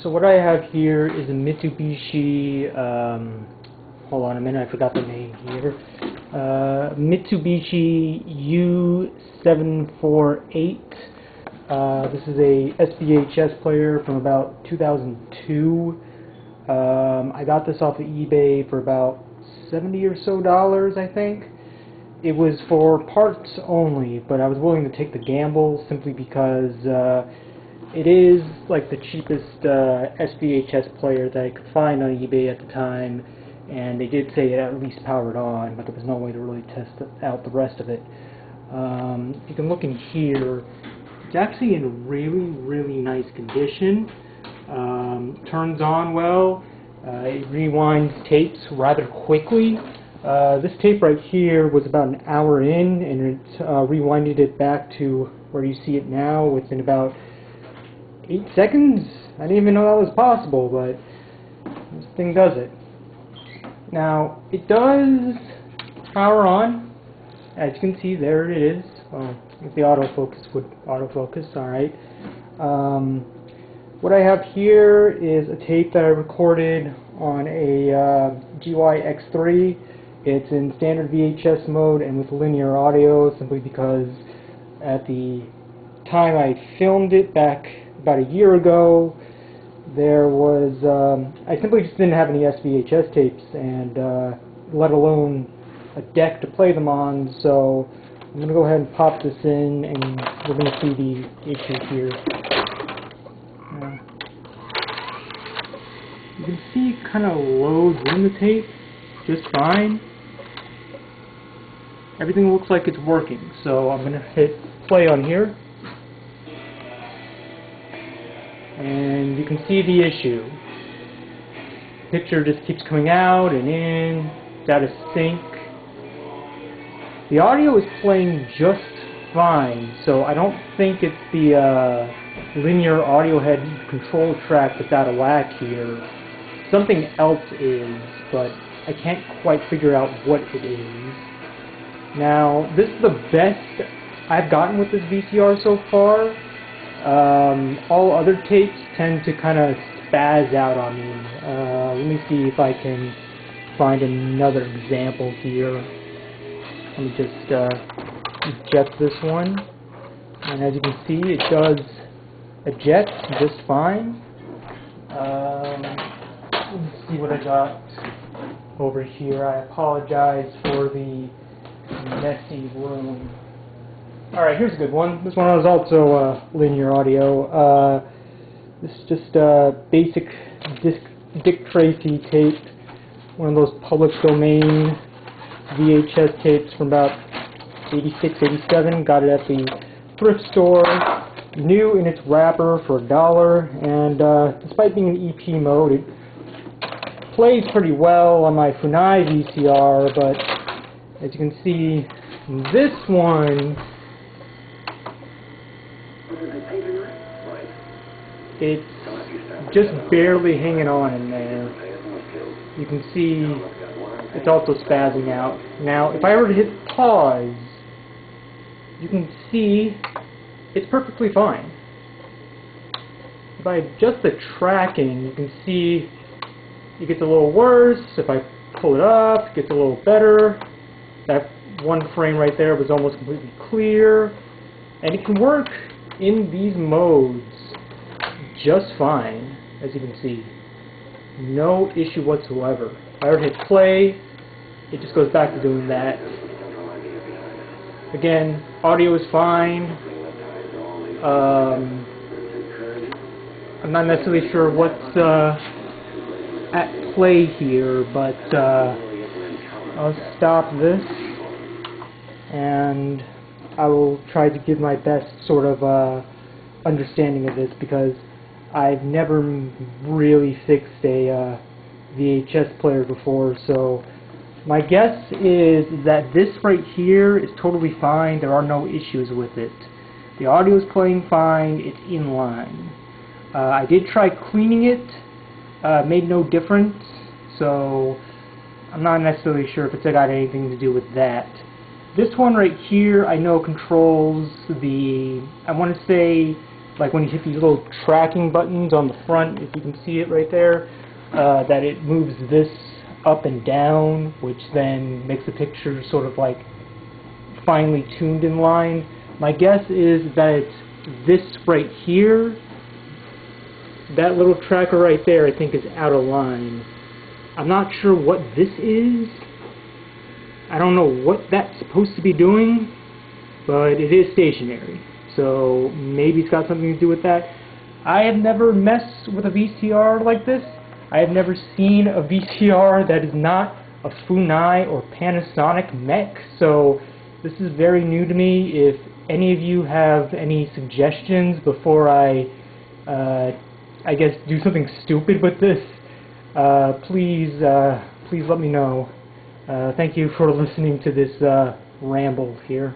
So what I have here is a Mitsubishi, hold on a minute, I forgot the name here. Mitsubishi U748. This is a SPHS player from about 2002. I got this off of eBay for about $70 or so, I think. It was for parts only, but I was willing to take the gamble simply because it is like the cheapest SPHS player that I could find on eBay at the time, and they did say it at least powered on, but there was no way to really test out the rest of it. You can look in here. It's actually in really nice condition. Turns on well. It rewinds tapes rather quickly. This tape right here was about an hour in, and it rewinded it back to where you see it now within about 8 seconds. I didn't even know that was possible, but this thing does it. Now, it does power on. As you can see, there it is. Well, if the autofocus would autofocus, alright. What I have here is a tape that I recorded on a GY-X3. It's in standard VHS mode and with linear audio, simply because at the time I filmed it back about a year ago, there was, I simply just didn't have any SVHS tapes, and let alone a deck to play them on, so I'm going to go ahead and pop this in, and we're going to see the issue here. You can see it kind of loads in the tape just fine. Everything looks like it's working, so I'm going to hit play on here. And you can see the issue. The picture just keeps coming out and in, it's out of sync. The audio is playing just fine, so I don't think it's the linear audio head control track that's out of whack here. Something else is, but I can't quite figure out what it is. Now, this is the best I've gotten with this VCR so far. All other tapes tend to kind of spaz out on me. Let me see if I can find another example here. Let me just eject this one. And as you can see, it does eject just fine. Let me see what I got over here. I apologize for the messy room. Alright, here's a good one. This one is also linear audio. This is just basic Dick Tracy tape. One of those public domain VHS tapes from about 86, 87. Got it at the thrift store. New in its wrapper for $1. And despite being in EP mode, it plays pretty well on my Funai VCR, but as you can see, this one, it's just barely hanging on in there. You can see it's also spazzing out. Now, if I were to hit pause, you can see it's perfectly fine. If I adjust the tracking, you can see it gets a little worse. If I pull it up, it gets a little better. That one frame right there was almost completely clear. And it can work in these modes just fine, as you can see. No issue whatsoever. If I were to hit play, it just goes back to doing that. Again, audio is fine. I'm not necessarily sure what's at play here, but I'll stop this and I will try to give my best sort of understanding of this, because I've never really fixed a VHS player before. So my guess is that this right here is totally fine. There are no issues with it. The audio is playing fine. It's in line. I did try cleaning it. Made no difference. So I'm not necessarily sure if it's got anything to do with that. This one right here, I know controls the, I want to say, like when you hit these little tracking buttons on the front, if you can see it right there, that it moves this up and down, which then makes the picture sort of like finely tuned in line. My guess is that it's this right here. That little tracker right there I think is out of line. I'm not sure what this is. I don't know what that's supposed to be doing, but it is stationary. So maybe it's got something to do with that. I have never messed with a VCR like this. I have never seen a VCR that is not a Funai or Panasonic mech. So this is very new to me. If any of you have any suggestions before I guess do something stupid with this, please let me know. Thank you for listening to this ramble here.